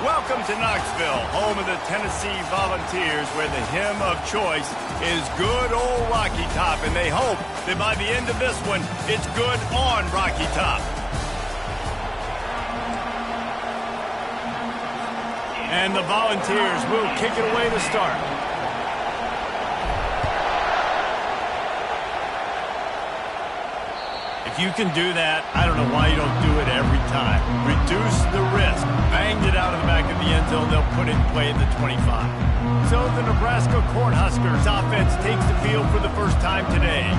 Welcome to Knoxville, home of the Tennessee Volunteers, where the hymn of choice is good old Rocky Top, and they hope that by the end of this one, it's good on Rocky Top. And the Volunteers will kick it away to start. If you can do that, I don't know why you don't do it every time. Reduce the risk. Banged it out of the back of the end zone. They'll put it in play at the 25. So the Nebraska Cornhuskers offense takes the field for the first time today.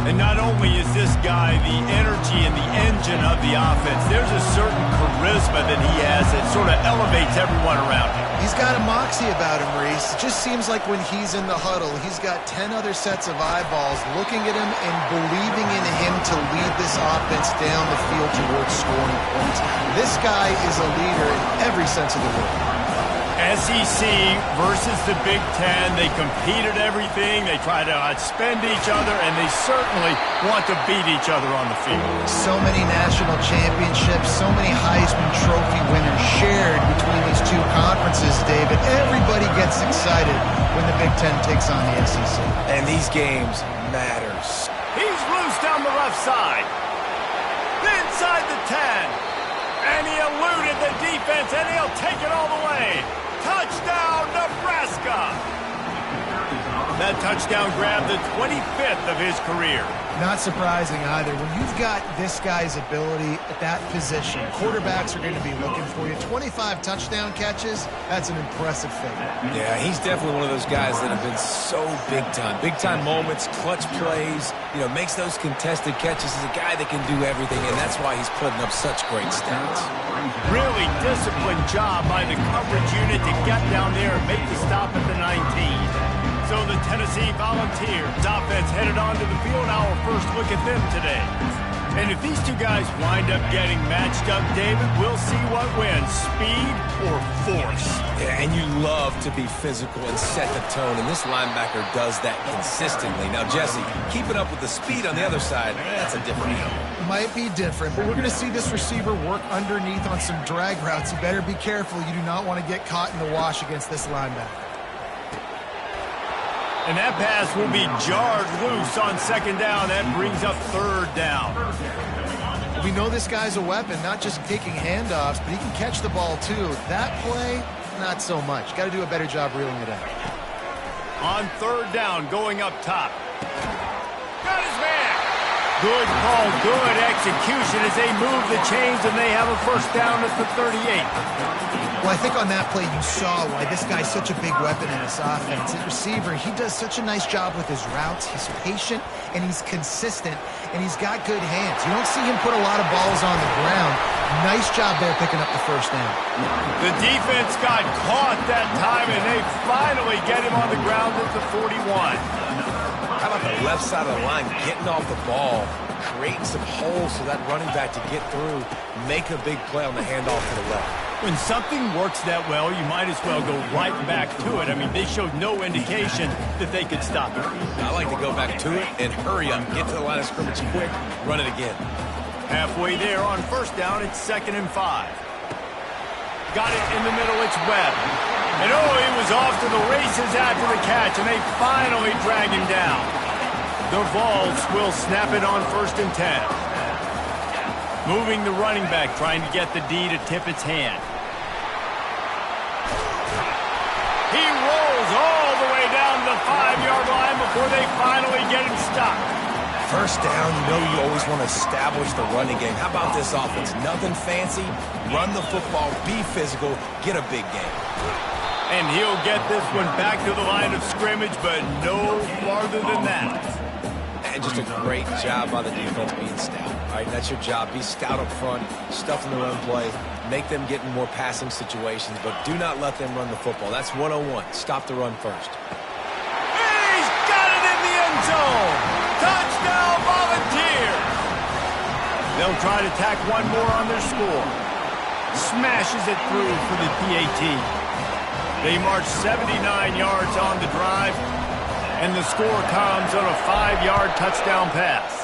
And not only is this guy the energy and the engine of the offense, there's a certain charisma that he has that sort of elevates everyone around him. He's got a moxie about him, Reese. It just seems like when he's in the huddle, he's got 10 other sets of eyeballs looking at him and believing in him to lead this offense down the field towards scoring points. This guy is a leader in every sense of the word. SEC versus the Big Ten. They compete at everything. They try to outspend each other, and they certainly want to beat each other on the field. So many national championships, so many Heisman Trophy winners shared between these two conferences, David. Everybody gets excited when the Big Ten takes on the SEC. And these games matters. He's loose down the left side. Inside the 10. And he eluded the defense, and he'll take it all the way. Touchdown, Nebraska! That touchdown grabbed the 25th of his career. Not surprising either. When you've got this guy's ability at that position, quarterbacks are going to be looking for you. 25 touchdown catches, that's an impressive figure. Yeah, he's definitely one of those guys that have been so big time. Big time moments, clutch plays, makes those contested catches. He's a guy that can do everything, and that's why he's putting up such great stats. Really disciplined job by the coverage unit to get down there and make the stop at the 19. So the Tennessee Volunteers offense headed onto the field. Our first look at them today. And if these two guys wind up getting matched up, David, we'll see what wins, speed or force. Yeah, and you love to be physical and set the tone, and this linebacker does that consistently. Now, Jesse, keeping up with the speed on the other side, that's a different animal. Might be different, but we're going to see this receiver work underneath on some drag routes. You better be careful. You do not want to get caught in the wash against this linebacker. And that pass will be jarred loose on second down. That brings up third down. We know this guy's a weapon, not just taking handoffs, but he can catch the ball too. That play, not so much. Got to do a better job reeling it out. On third down, going up top. Got his man. Good call, good execution as they move the chains, and they have a first down at the 38. Well, I think on that play you saw why this guy's such a big weapon in this offense. His receiver, he does such a nice job with his routes. He's patient, and he's consistent, and he's got good hands. You don't see him put a lot of balls on the ground. Nice job there picking up the first down. The defense got caught that time, and they finally get him on the ground at the 41. How about the left side of the line getting off the ball, creating some holes for that running back to get through, make a big play on the handoff to the left. When something works that well, you might as well go right back to it. I mean, they showed no indication that they could stop it. I like to go back to it and hurry up, get to the line of scrimmage quick, run it again. Halfway there on first down, it's 2nd and 5. Got it in the middle, it's Webb. And he was off to the races after the catch, and they finally drag him down. The Vols will snap it on 1st and 10. Moving the running back, trying to get the D to tip its hand. He rolls all the way down the 5-yard line before they finally get him stopped. First down, you always want to establish the running game. How about this offense? Nothing fancy. Run the football, be physical, get a big game. And he'll get this one back to the line of scrimmage, but no farther than that. And just a great job by the defense being stout. All right, that's your job. Be stout up front, stuff in the run play, make them get in more passing situations, but do not let them run the football. That's 101. Stop the run first. He's got it in the end zone. Touchdown, Volunteers. They'll try to tack one more on their score. Smashes it through for the PAT. They march 79 yards on the drive, and the score comes on a 5-yard touchdown pass.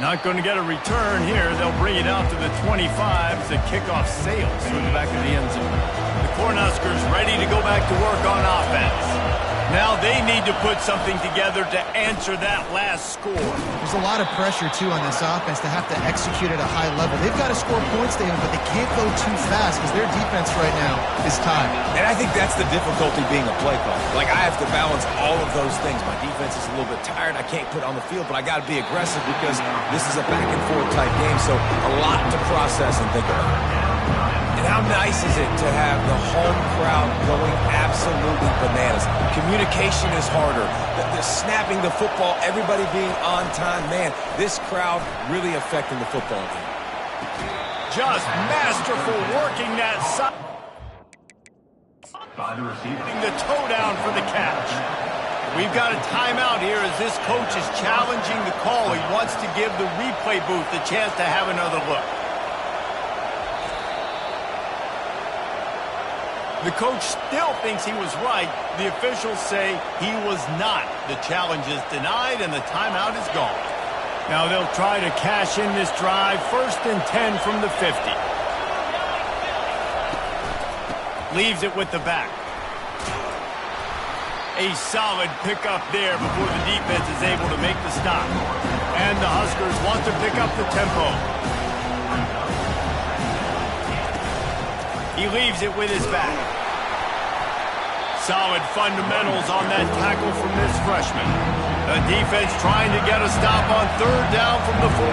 Not going to get a return here. They'll bring it out to the 25 as the kickoff sails through the back of the end zone. The Cornhuskers ready to go back to work on offense. Now they need to put something together to answer that last score. There's a lot of pressure, too, on this offense to have to execute at a high level. They've got to score points, David, but they can't go too fast because their defense right now is tired. And I think that's the difficulty being a play caller. Like, I have to balance all of those things. My defense is a little bit tired. I can't put it on the field, but I got to be aggressive because this is a back-and-forth type game, so a lot to process and think about. And how nice is it to have the home crowd going absolutely bananas? Communication is harder. The snapping the football, everybody being on time. Man, this crowd really affecting the football game. Just masterful working that side. The toe down for the catch. We've got a timeout here as this coach is challenging the call. He wants to give the replay booth the chance to have another look. The coach still thinks he was right. The officials say he was not. The challenge is denied and the timeout is gone. Now they'll try to cash in this drive. 1st and 10 from the 50. Leaves it with the back. A solid pickup there before the defense is able to make the stop. And the Huskers want to pick up the tempo. He leaves it with his back. Solid fundamentals on that tackle from this freshman. The defense trying to get a stop on 3rd down from the 44.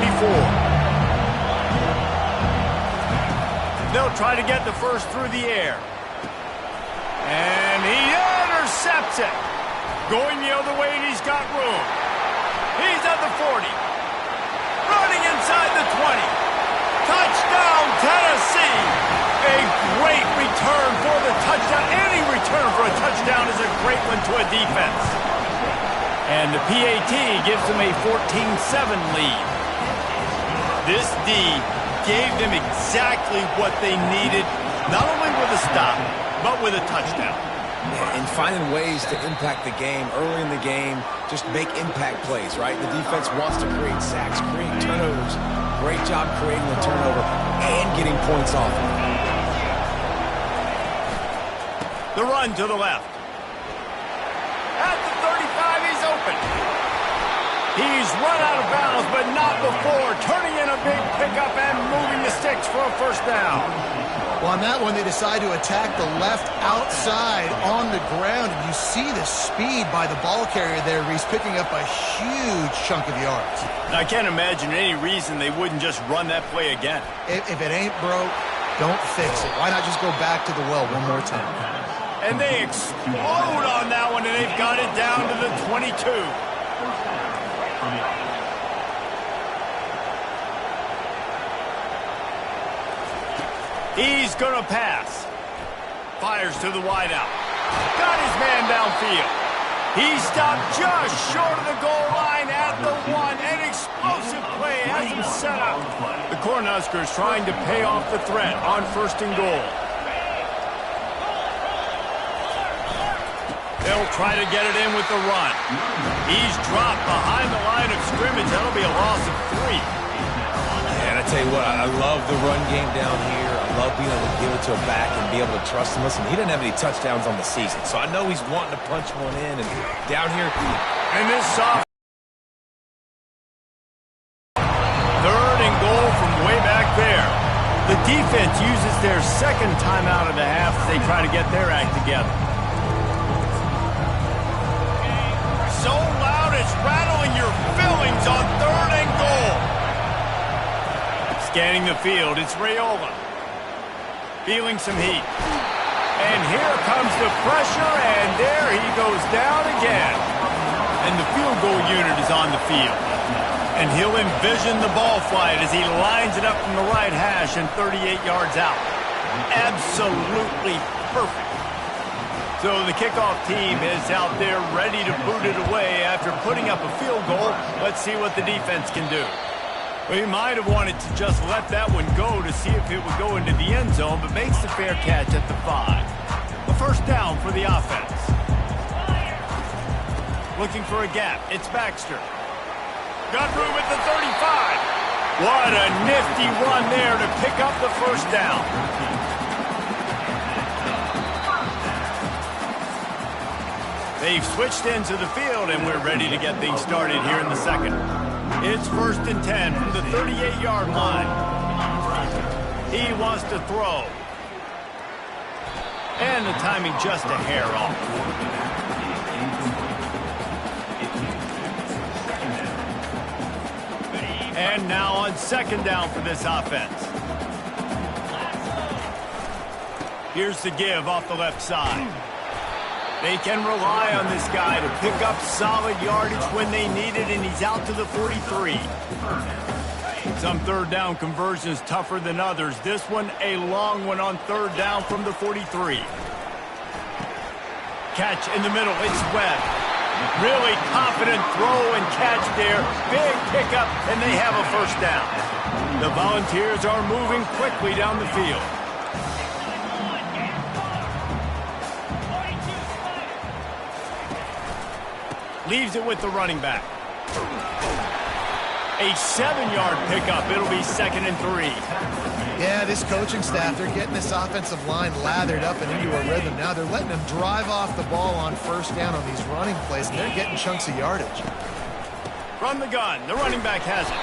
They'll try to get the first through the air. And he intercepts it. Going the other way, and he's got room. He's at the 40. Running inside the 20. Touchdown, Tennessee! A great return for the touchdown. Any return for a touchdown is a great one to a defense. And the PAT gives them a 14-7 lead. This D gave them exactly what they needed, not only with a stop, but with a touchdown. And finding ways to impact the game early in the game, just make impact plays, right? The defense wants to create sacks, create turnovers. Great job creating the turnover and getting points off. The run to the left. At the 35, he's open. He's run out of bounds, but not before. Turning in a big pickup and moving the sticks for a 1st down. Well, on that one, they decide to attack the left outside on the ground, and you see the speed by the ball carrier there, Reese, picking up a huge chunk of yards. I can't imagine any reason they wouldn't just run that play again. If it ain't broke, don't fix it. Why not just go back to the well one more time? And they explode on that one, and they've got it down to the 22. He's going to pass. Fires to the wideout. Got his man downfield. He stopped just short of the goal line at the 1. An explosive play has him set up. The Cornhuskers trying to pay off the threat on 1st and goal. They'll try to get it in with the run. He's dropped behind the line of scrimmage. That'll be a loss of 3. And I tell you what, I love the run game down here. I love being able to give it to a back and be able to trust him. Listen, he didn't have any touchdowns on the season, so I know he's wanting to punch one in. And down here, and this soft 3rd and goal from way back there. The defense uses their 2nd timeout of the half as they try to get their act together. So loud it's rattling your fillings on 3rd and goal. Scanning the field, it's Raiola. Feeling some heat. And here comes the pressure, and there he goes down again. And the field goal unit is on the field. And he'll envision the ball flight as he lines it up from the right hash and 38 yards out. Absolutely perfect. So the kickoff team is out there ready to boot it away after putting up a field goal. Let's see what the defense can do. Well, he might have wanted to just let that one go to see if it would go into the end zone, but makes the fair catch at the 5. A 1st down for the offense. Looking for a gap. It's Baxter. Got room at the 35. What a nifty run there to pick up the first down. They've switched into the field, and we're ready to get things started here in the second. It's 1st and 10 from the 38-yard line. He wants to throw. And the timing just a hair off. And now on 2nd down for this offense. Here's the give off the left side. They can rely on this guy to pick up solid yardage when they need it, and he's out to the 43. Some 3rd down conversions tougher than others. This one a long one on 3rd down from the 43. Catch in the middle. It's Webb. Really confident throw and catch there. Big pickup, and they have a first down. The Volunteers are moving quickly down the field. Leaves it with the running back. A 7-yard pickup. It'll be 2nd and 3. Yeah, this coaching staff, they're getting this offensive line lathered up and into a rhythm now. They're letting them drive off the ball on 1st down on these running plays, and they're getting chunks of yardage. From the gun, the running back has it.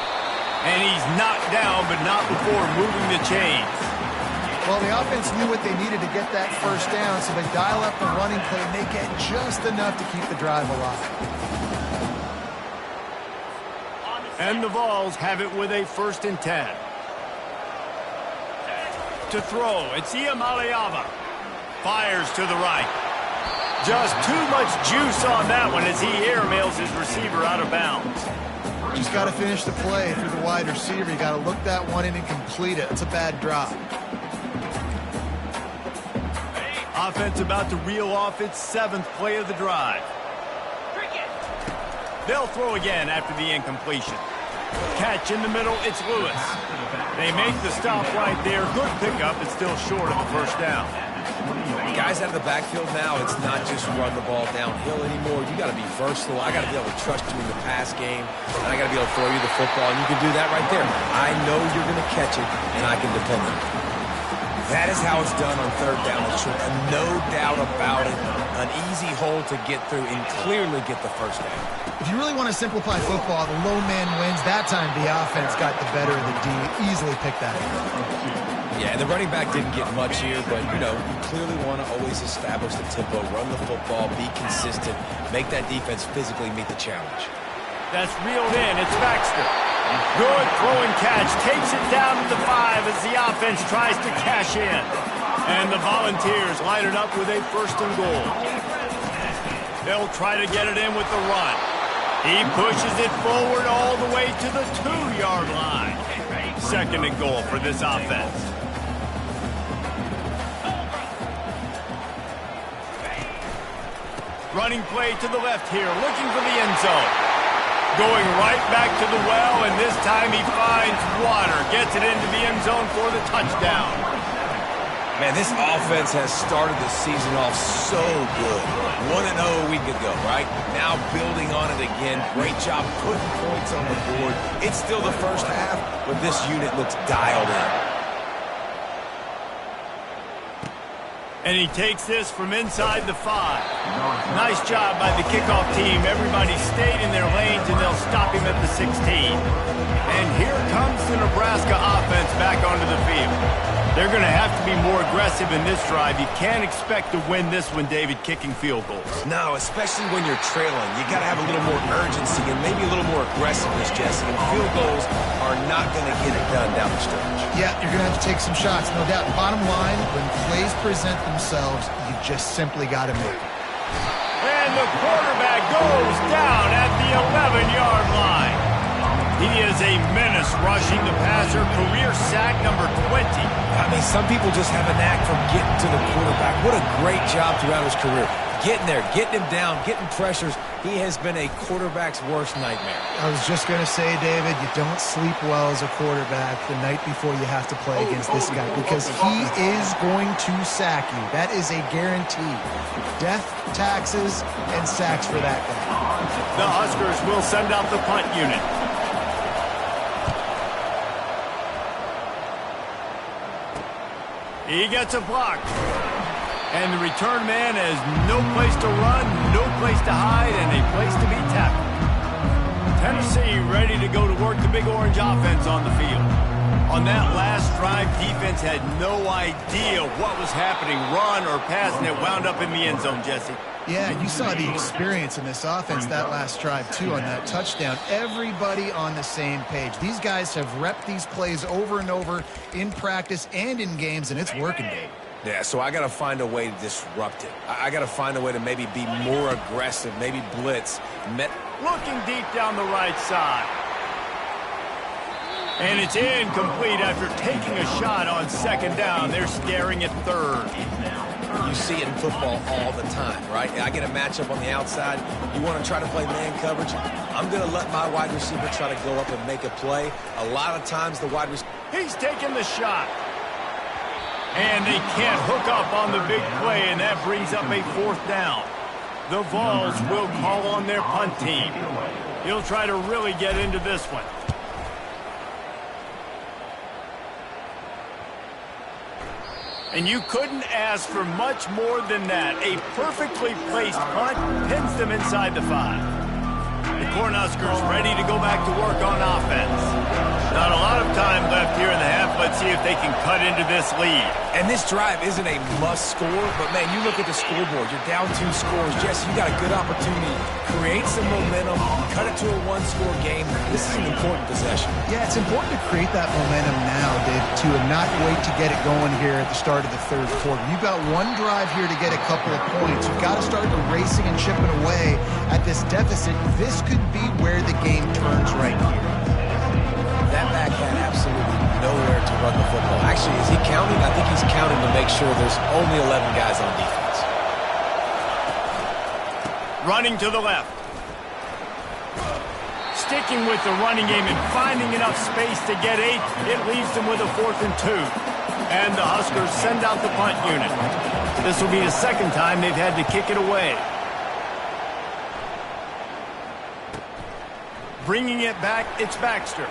And he's knocked down, but not before moving the chains. Well, the offense knew what they needed to get that 1st down, so they dial up the running play, and they get just enough to keep the drive alive. And the Vols have it with a 1st and 10. To throw, it's Iamaleava. Fires to the right. Just too much juice on that one as he airmails his receiver out of bounds. Just got to finish the play through the wide receiver. You got to look that one in and complete it. It's a bad drop. Offense about to reel off its 7th play of the drive. They'll throw again after the incompletion. Catch in the middle, it's Lewis. They make the stop right there. Good pickup, it's still short of the first down. Guys out of the backfield now, it's not just run the ball downhill anymore. You got to be versatile. I got to be able to trust you in the pass game, and I got to be able to throw you the football, and you can do that right there. I know you're going to catch it, and I can depend on it. That is how it's done on 3rd down. No doubt about it. An easy hole to get through and clearly get the first down. If you really want to simplify football, the low man wins. That time the offense got the better of the D. Easily picked that up. Yeah, the running back didn't get much here, but, you know, you clearly want to always establish the tempo, run the football, be consistent, make that defense physically meet the challenge. That's reeled in. It's Baxter. Good throw and catch. Takes it down to the 5 as the offense tries to cash in. And the Volunteers line it up with a 1st and goal. They'll try to get it in with the run. He pushes it forward all the way to the 2-yard line. 2nd and goal for this offense. Running play to the left here, looking for the end zone. Going right back to the well, and this time he finds water. Gets it into the end zone for the touchdown. Man, this offense has started the season off so good. 1-0 a week ago, right? Now building on it again. Great job putting points on the board. It's still the first half, but this unit looks dialed in. And he takes this from inside the 5. Nice job by the kickoff team. Everybody stayed in their lanes, and they'll stop him at the 16. And here comes the Nebraska offense back onto the field. They're going to have to be more aggressive in this drive. You can't expect to win this one, David, kicking field goals. No, especially when you're trailing. You got to have a little more urgency and maybe a little more aggressiveness, Jesse. And field goals are not going to get it done down the stretch. Yeah, you're going to have to take some shots, no doubt. Bottom line, when plays present themselves, you just simply got to make it. And the quarterback goes down at the 11-yard line. He is a menace rushing the passer. Career sack number 20. I mean, some people just have a knack for getting to the quarterback. What a great job throughout his career. Getting there, getting him down, getting pressures. He has been a quarterback's worst nightmare. I was just going to say, David, you don't sleep well as a quarterback the night before you have to play against this guy because he is going to sack you. That is a guarantee. Death, taxes, and sacks for that guy. The Huskers will send out the punt unit. He gets a block. And the return man has no place to run, no place to hide, and a place to be tackled. Tennessee ready to go to work the Big Orange offense on the field. On that last drive, defense had no idea what was happening, run or pass, and it wound up in the end zone, Jesse. Yeah, and you saw the experience in this offense that last drive, too, on that touchdown. Everybody on the same page. These guys have repped these plays over and over in practice and in games, and it's working, Dave. Yeah, so I got to find a way to disrupt it. I got to find a way to maybe be more aggressive, maybe blitz. Looking deep down the right side. And it's incomplete after taking a shot on second down. They're staring at third. You see it in football all the time, right? I get a matchup on the outside. You want to try to play man coverage? I'm going to let my wide receiver try to go up and make a play. A lot of times the wide receiver... He's taking the shot. And they can't hook up on the big play, and that brings up a fourth down. The Vols will call on their punt team. He'll try to really get into this one. And you couldn't ask for much more than that. A perfectly placed punt pins them inside the 5. The Cornhuskers ready to go back to work on offense. Not a lot of time left here in the half. Let's see if they can cut into this lead. And this drive isn't a must score, but, man, you look at the scoreboard. You're down 2 scores. Jesse, you got a good opportunity. Create some momentum. Cut it to a 1-score game. This is an important possession. Yeah, it's important to create that momentum now, Dave, to not wait to get it going here at the start of the third quarter. You've got one drive here to get a couple of points. You've got to start racing and chipping away at this deficit. This could be where the game turns right here. That back had absolutely nowhere to run the football. Actually, is he counting? I think he's counting to make sure there's only 11 guys on defense. Running to the left. Sticking with the running game and finding enough space to get 8. It leaves them with a 4th and 2. And the Huskers send out the punt unit. This will be the second time they've had to kick it away. Bringing it back, it's Baxter.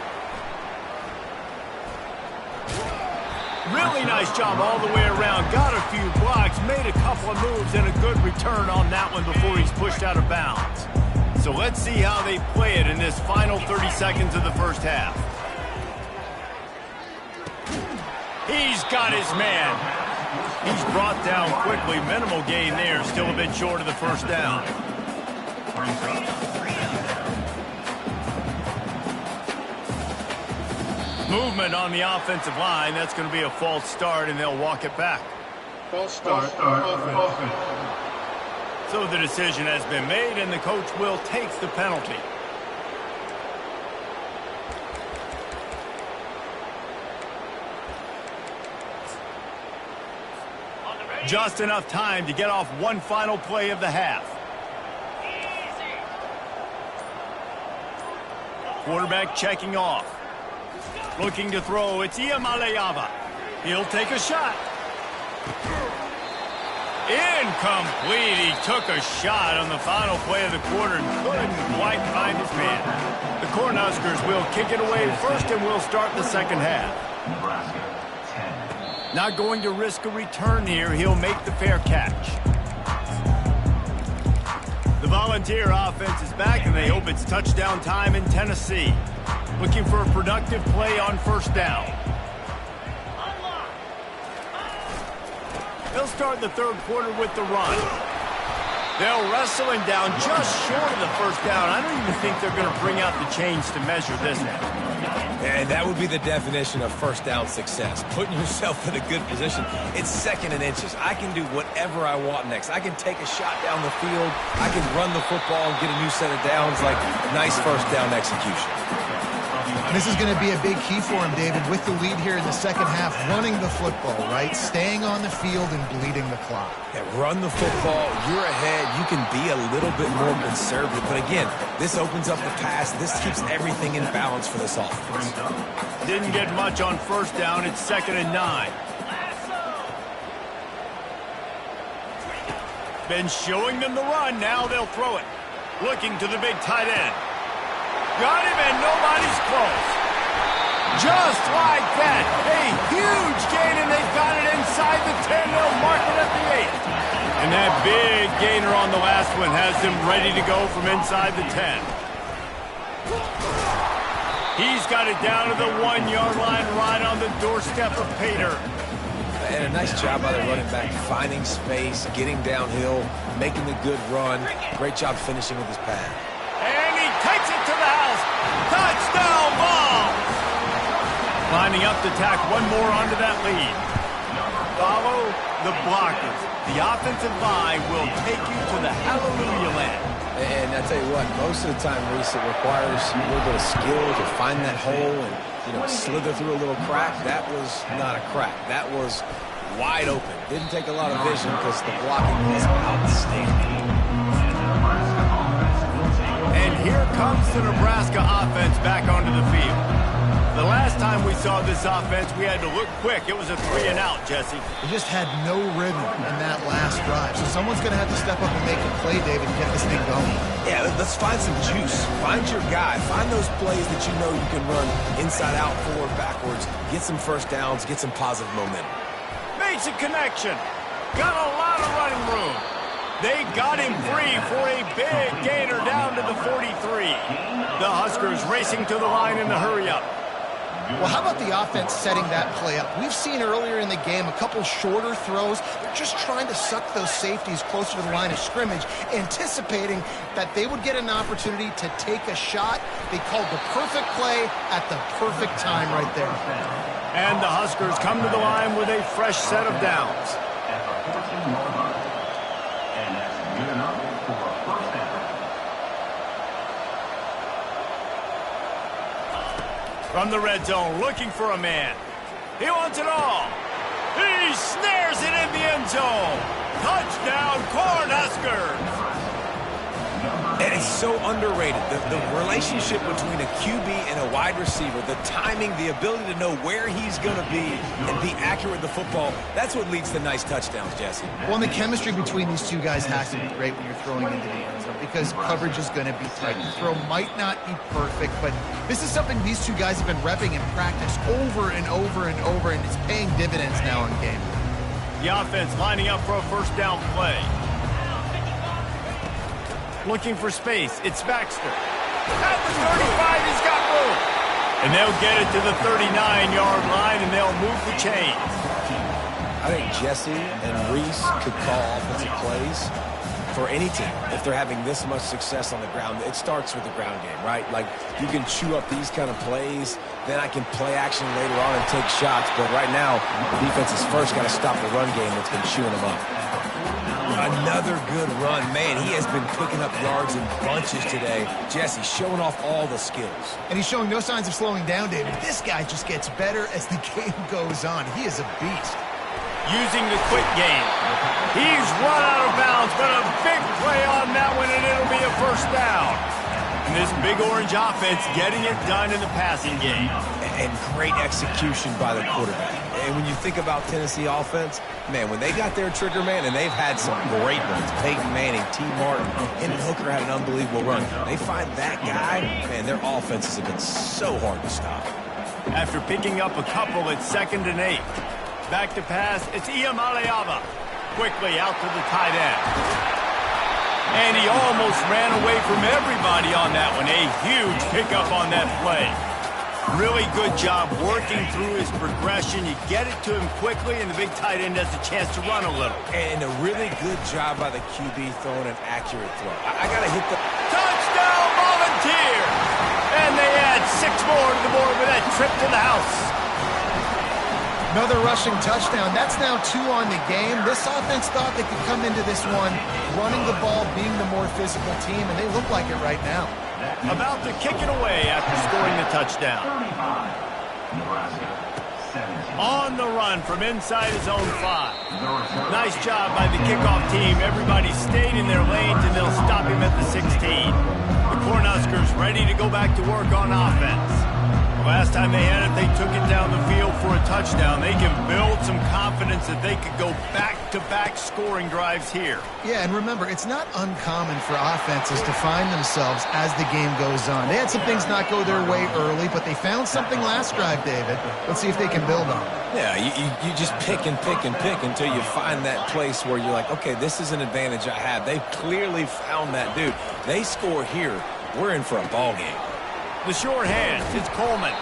Really nice job all the way around. Got a few blocks, made a couple of moves, and a good return on that one before he's pushed out of bounds. So let's see how they play it in this final 30 seconds of the first half. He's got his man. He's brought down quickly. Minimal gain there. Still a bit short of the first down. Movement on the offensive line. That's going to be a false start, and they'll walk it back. False start. Offense. So the decision has been made, and the coach will take the penalty. Just enough time to get off one final play of the half. Quarterback checking off. Looking to throw, it's Iamaleava. He'll take a shot. Incomplete. He took a shot on the final play of the quarter and couldn't quite find his man. The Cornhuskers will kick it away first, and we'll start the second half. Nebraska 10. Not going to risk a return here. He'll make the fair catch. The Volunteer offense is back, and they hope it's touchdown time in Tennessee. Looking for a productive play on first down. They'll start the third quarter with the run. They'll wrestle him down just short of the first down. I don't even think they're going to bring out the chains to measure this one. And that would be the definition of first down success. Putting yourself in a good position. It's second and inches. I can do whatever I want next. I can take a shot down the field. I can run the football and get a new set of downs. Like, nice first down execution. This is going to be a big key for him, David, with the lead here in the second half, running the football, right? Staying on the field and bleeding the clock. Yeah, run the football. You're ahead. You can be a little bit more conservative. But again, this opens up the pass. This keeps everything in balance for this offense. Didn't get much on first down. It's 2nd and 9. Been showing them the run. Now they'll throw it. Looking to the big tight end. Got him, and nobody's close. Just like that. A huge gain, and they've got it inside gainer on the last one has him ready to go from inside the 10. He's got it down to the 1-yard line right on the doorstep of Pater. And a nice job by the running back, finding space, getting downhill, making the good run. Great job finishing with his pad. And he takes it to the house. Touchdown ball! Lining up to tack one more onto that lead. Follow the blockers. The offensive line will take you to the hallelujah land. And I tell you what, most of the time, Reese, it requires a little bit of skill to find that hole and, slither through a little crack. That was not a crack. That was wide open. Didn't take a lot of vision because the blocking was outstanding. And here comes the Nebraska offense back onto the field. The last time we saw this offense, we had to look quick. It was a 3-and-out, Jesse. They just had no rhythm in that last drive. So someone's going to have to step up and make a play, David, and get this thing going. Yeah, let's find some juice. Find your guy. Find those plays that you know you can run inside out, forward, backwards. Get some first downs. Get some positive momentum. Makes a connection. Got a lot of running room. They got him free for a big gainer down to the 43. The Huskers racing to the line in the hurry-up. Well, how about the offense setting that play up? We've seen earlier in the game a couple shorter throws. They're just trying to suck those safeties closer to the line of scrimmage, anticipating that they would get an opportunity to take a shot. They called the perfect play at the perfect time right there. And the Huskers come to the line with a fresh set of downs. From the red zone, looking for a man. He wants it all. He snares it in the end zone. Touchdown, Cornhuskers. And it's so underrated. The relationship between a QB and a wide receiver, the timing, the ability to know where he's going to be and be accurate with the football, that's what leads to nice touchdowns, Jesse. Well, and the chemistry between these two guys has to be great when you're throwing into the end zone because coverage is going to be tight. The throw might not be perfect, but this is something these two guys have been repping in practice over and over and over, and it's paying dividends now in game. The offense lining up for a first down play. Looking for space. It's Baxter. At the 35, he's got room. And they'll get it to the 39-yard line, and they'll move the chains. I think Jesse and Reese could call offensive plays for any team if they're having this much success on the ground. It starts with the ground game, right? Like, you can chew up these kind of plays, then I can play action later on and take shots. But right now, the defense has first got to stop the run game that's been chewing them up. Another good run. Man, he has been picking up yards in bunches today. Jesse showing off all the skills. And he's showing no signs of slowing down, David. This guy just gets better as the game goes on. He is a beast. Using the quick game. He's run out of bounds, but a big play on that one, and it'll be a first down. And this big orange offense getting it done in the passing game. And great execution by the quarterback. And when you think about Tennessee offense, man, when they got their trigger man, and they've had some great ones, Peyton Manning, T. Martin, and Hooker had an unbelievable run. They find that guy, man, their offenses have been so hard to stop. After picking up a couple at 2nd and 8. Back to pass, it's Iamaleava. Quickly out to the tight end. And he almost ran away from everybody on that one. A huge pickup on that play. Really good job working through his progression. You get it to him quickly, and the big tight end has a chance to run a little. And a really good job by the QB throwing an accurate throw. I got to hit the... Touchdown, Volunteer! And they add 6 more to the board with that trip to the house. Another rushing touchdown. That's now 2 on the game. This offense thought they could come into this one running the ball, being the more physical team, and they look like it right now. About to kick it away after scoring the touchdown. On the run from inside his own 5. Nice job by the kickoff team. Everybody stayed in their lanes, and they'll stop him at the 16. The Cornhuskers ready to go back to work on offense. Last time they had it, they took it down the field for a touchdown. They can build some confidence that they could go back-to-back scoring drives here. Yeah, and remember, it's not uncommon for offenses to find themselves as the game goes on. They had some things not go their way early, but they found something last drive, David. Let's see if they can build on it. Yeah, you just pick and pick and pick until you find that place where you're like, okay, this is an advantage I have. They've clearly found that dude. They score here, we're in for a ball game. The short hand, it's Coleman.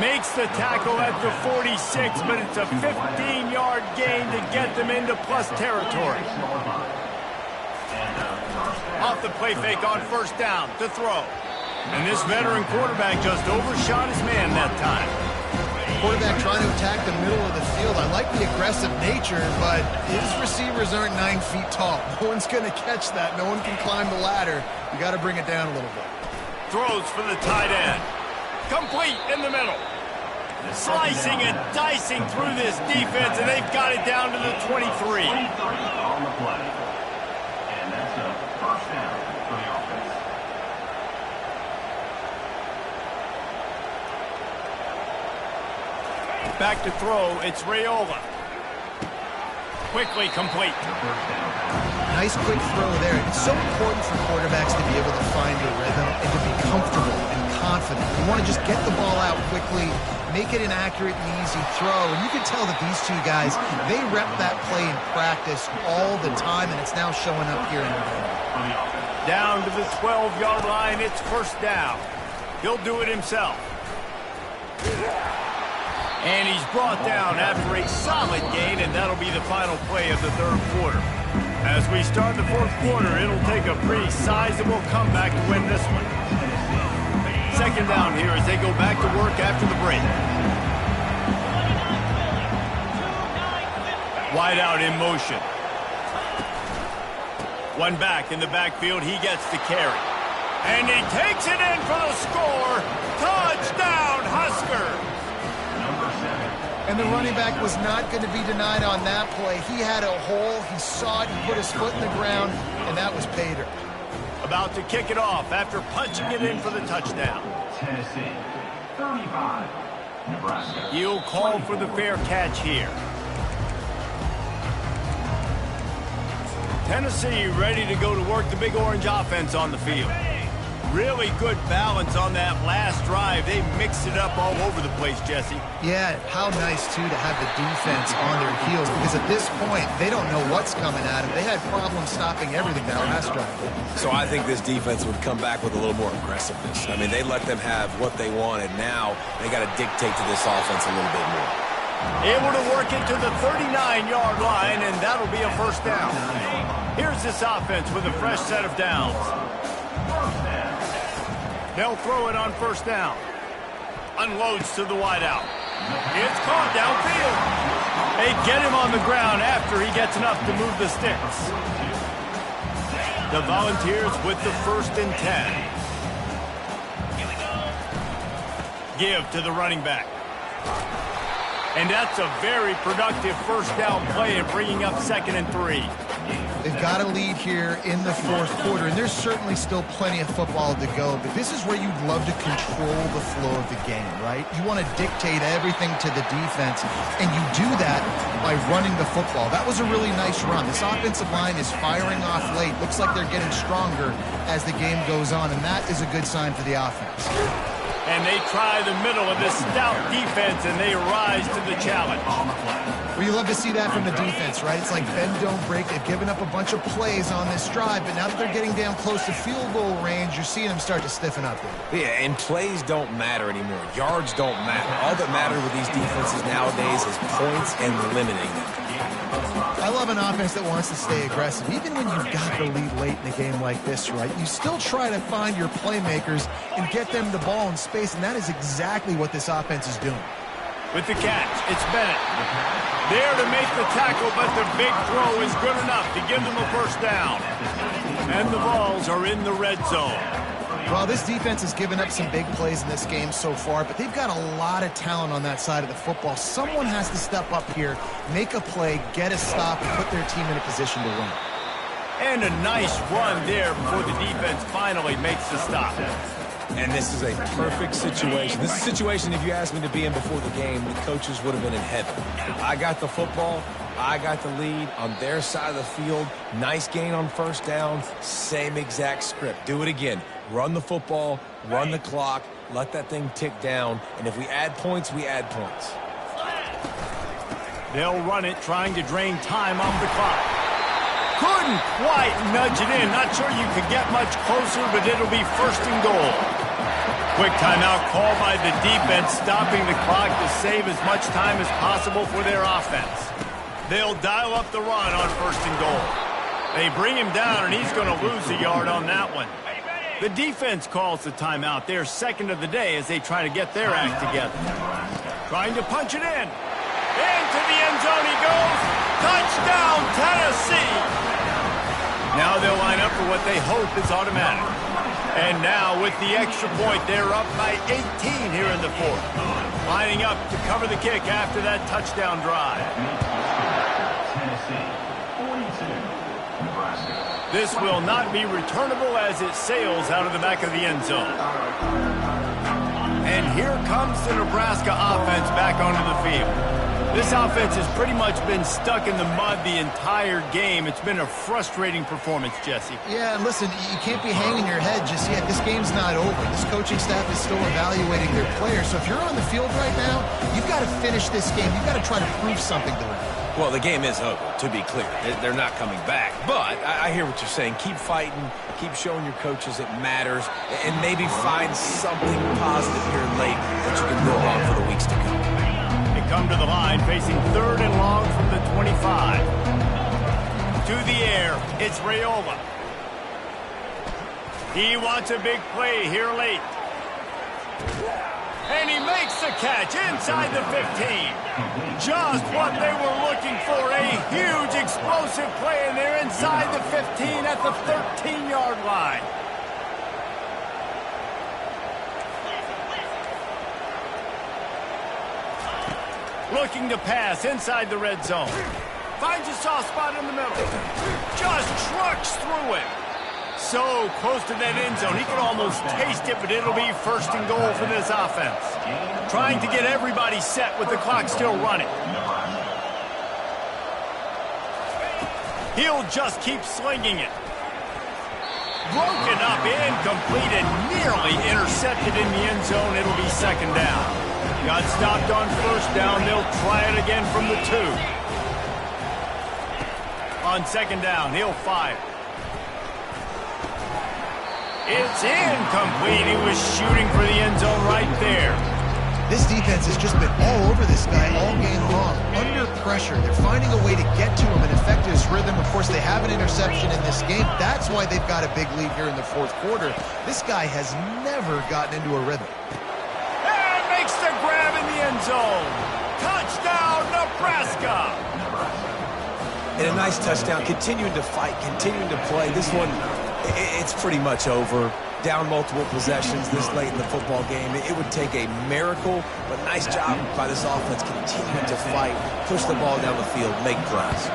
Makes the tackle at the 46, but it's a 15-yard gain to get them into plus territory. Off the play fake on first down to throw. And this veteran quarterback just overshot his man that time. Quarterback trying to attack the middle of the field. I like the aggressive nature, but his receivers aren't 9 feet tall. No one's going to catch that. No one can climb the ladder. You got to bring it down a little bit. Throws for the tight end. Complete in the middle. Slicing and dicing through this defense, and they've got it down to the 23. On the play. And that's a first down for the offense. Back to throw, it's Raiola. Quickly complete. Nice quick throw there. It's so important for quarterbacks to be able to find their rhythm and to be comfortable and confident. You want to just get the ball out quickly, make it an accurate and easy throw. And you can tell that these two guys, they rep that play in practice all the time, and it's now showing up here in the game. Down to the 12-yard line, it's first down. He'll do it himself. And he's brought down after a solid gain, and that'll be the final play of the third quarter. As we start the fourth quarter, it'll take a pretty sizable comeback to win this one. Second down here as they go back to work after the break. Wide out in motion. One back in the backfield, he gets the carry. And he takes it in for the score. Touchdown, Husker! And the running back was not going to be denied on that play. He had a hole, he saw it, he put his foot in the ground, and that was Pater. About to kick it off after punching it in for the touchdown. Tennessee, 35. Nebraska. He'll call for the fair catch here. Tennessee ready to go to work the Big Orange offense on the field. Really good balance on that last drive. They mixed it up all over the place, Jesse. Yeah, how nice, too, to have the defense on their heels, because at this point, they don't know what's coming at them. They had problems stopping everything that last drive. So I think this defense would come back with a little more aggressiveness. I mean, they let them have what they wanted. Now they got to dictate to this offense a little bit more. Able to work it to the 39-yard line, and that'll be a first down. Here's this offense with a fresh set of downs. They'll throw it on first down. Unloads to the wideout. It's caught downfield. They get him on the ground after he gets enough to move the sticks. The Volunteers with the 1st and 10. Give to the running back. And that's a very productive first down play in bringing up 2nd and 3. They've got a lead here in the fourth quarter, and there's certainly still plenty of football to go, but this is where you'd love to control the flow of the game, right? You want to dictate everything to the defense, and you do that by running the football. That was a really nice run. This offensive line is firing off late. Looks like they're getting stronger as the game goes on, and that is a good sign for the offense. And they try the middle of this stout defense, and they rise to the challenge. Well, you love to see that from the defense, right? It's like bend, don't break. They've given up a bunch of plays on this drive, but now that they're getting down close to field goal range, you're seeing them start to stiffen up. Yeah, and plays don't matter anymore. Yards don't matter. All that matters with these defenses nowadays is points and limiting them. I love an offense that wants to stay aggressive. Even when you've got the lead late in a game like this, right, you still try to find your playmakers and get them the ball in space, and that is exactly what this offense is doing. With the catch, it's Bennett. There to make the tackle, but the big throw is good enough to give them a first down. And the balls are in the red zone. Well, this defense has given up some big plays in this game so far, but they've got a lot of talent on that side of the football. Someone has to step up here, make a play, get a stop, and put their team in a position to win. And a nice run there before the defense finally makes the stop. And this is a perfect situation. This is a situation, if you asked me to be in before the game, the coaches would have been in heaven. I got the football. I got the lead on their side of the field. Nice gain on first down. Same exact script. Do it again. Run the football, run the clock, let that thing tick down. And if we add points, we add points. They'll run it, trying to drain time off the clock. Couldn't quite nudge it in. Not sure you could get much closer, but it'll be first and goal. Quick timeout call by the defense, stopping the clock to save as much time as possible for their offense. They'll dial up the run on first and goal. They bring him down, and he's going to lose a yard on that one. The defense calls the timeout. They're second of the day as they try to get their act together. Trying to punch it in. Into the end zone he goes. Touchdown, Tennessee. Now they'll line up for what they hope is automatic. And now with the extra point, they're up by 18 here in the fourth. Lining up to cover the kick after that touchdown drive. Tennessee, 42, Nebraska. This will not be returnable as it sails out of the back of the end zone. And here comes the Nebraska offense back onto the field. This offense has pretty much been stuck in the mud the entire game. It's been a frustrating performance, Jesse. Yeah, and listen, you can't be hanging your head just yet. This game's not over. This coaching staff is still evaluating their players. So if you're on the field right now, you've got to finish this game. You've got to try to prove something to them. Well, the game is over, to be clear. They're not coming back. But I hear what you're saying. Keep fighting. Keep showing your coaches it matters. And maybe find something positive here late that you can build on for the weeks to come. They come to the line, facing third and long from the 25. To the air, it's Raiola. He wants a big play here late. And he makes the catch inside the 15. Just what they were looking for, a huge explosive play, and they're inside the 15 at the 13-yard line. Looking to pass inside the red zone. Finds a soft spot in the middle. Just trucks through it. So close to that end zone. He could almost taste it, but it'll be first and goal for this offense. Trying to get everybody set with the clock still running. He'll just keep slinging it. Broken up, incomplete, and nearly intercepted in the end zone. It'll be second down. Got stopped on first down. They'll try it again from the 2. On second down, he'll fire. It's incomplete. He was shooting for the end zone right there. This defense has just been all over this guy all game long. Under pressure, they're finding a way to get to him and affect his rhythm. Of course, they have an interception in this game. That's why they've got a big lead here in the fourth quarter. This guy has never gotten into a rhythm. And makes the grab in the end zone. Touchdown, Nebraska. And a nice touchdown. Continuing to fight, continuing to play. This one, it's pretty much over. Down multiple possessions this late in the football game. It would take a miracle, but nice job by this offense continuing to fight, push the ball down the field, make plays.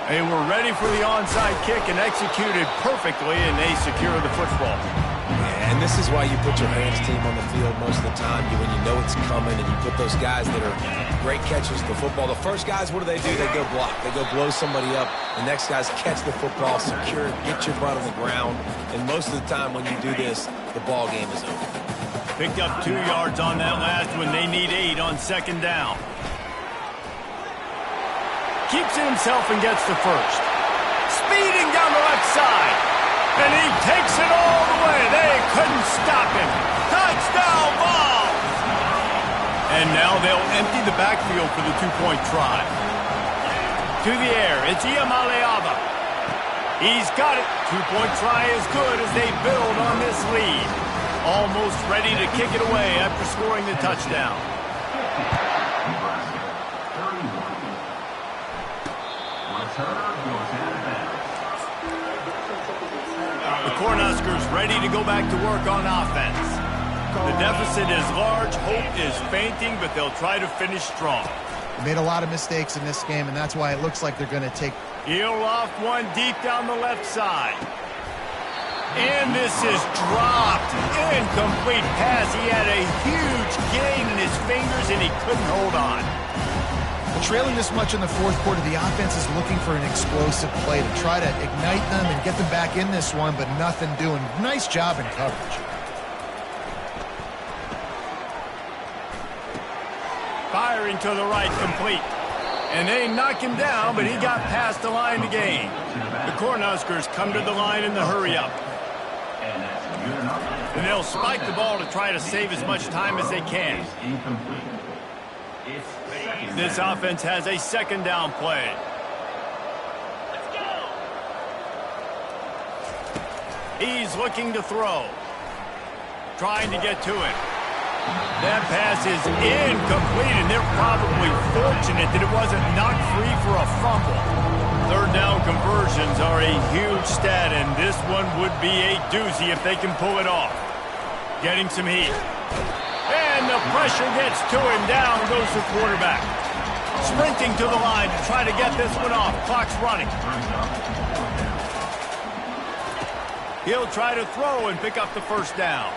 They were ready for the onside kick and executed perfectly, and they secure the football. Yeah, and this is why you put your hands team on the field most of the time, when you know it's coming, and you put those guys that are great catchers of the football. The first guys, what do? They go block. They go blow somebody up. The next guys catch the football, secure it, get your butt on the ground. And most of the time when you do this, the ball game is over. Picked up 2 yards on that last one. They need 8 on second down. Keeps it himself and gets the first. Speeding down the left side. And he takes it all the way. They couldn't stop him. Touchdown ball. And now they'll empty the backfield for the 2-point try. To the air, it's Iamaleava. He's got it. 2-point try is good as they build on this lead. Almost ready to kick it away after scoring the touchdown. Nebraska, 31. Returner goes out of bounds. The Cornhuskers ready to go back to work on offense. The deficit is large, hope is fainting, but they'll try to finish strong. They made a lot of mistakes in this game, and that's why it looks like they're going to take... He'll loft one deep down the left side. And this is dropped. Incomplete pass. He had a huge gain in his fingers, and he couldn't hold on. Trailing this much in the fourth quarter, the offense is looking for an explosive play to try to ignite them and get them back in this one, but nothing doing. Nice job in coverage. Fires Firing to the right, complete. And they knock him down, but he got past the line to gain. The Cornhuskers come to the line in the hurry-up. And they'll spike the ball to try to save as much time as they can. This offense has a second down play. He's looking to throw. Trying to get to it. That pass is incomplete, and they're probably fortunate that it wasn't knocked free for a fumble. Third down conversions are a huge stat, and this one would be a doozy if they can pull it off. Getting some heat. And the pressure gets to him. Down goes the quarterback. Sprinting to the line to try to get this one off. Clock's running. He'll try to throw and pick up the first down.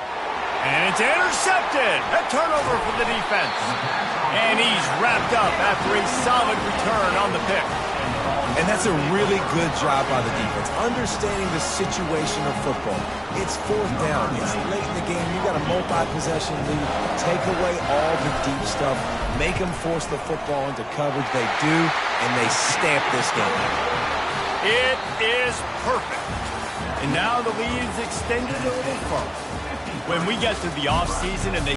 And it's intercepted. A turnover for the defense. And he's wrapped up after a solid return on the pick. And that's a really good job by the defense, understanding the situation of football. It's fourth down. It's late in the game. You got a multi-possession lead. Take away all the deep stuff. Make them force the football into coverage. They do, and they stamp this game. It is perfect. And now the lead is extended a little further. When we get to the offseason and they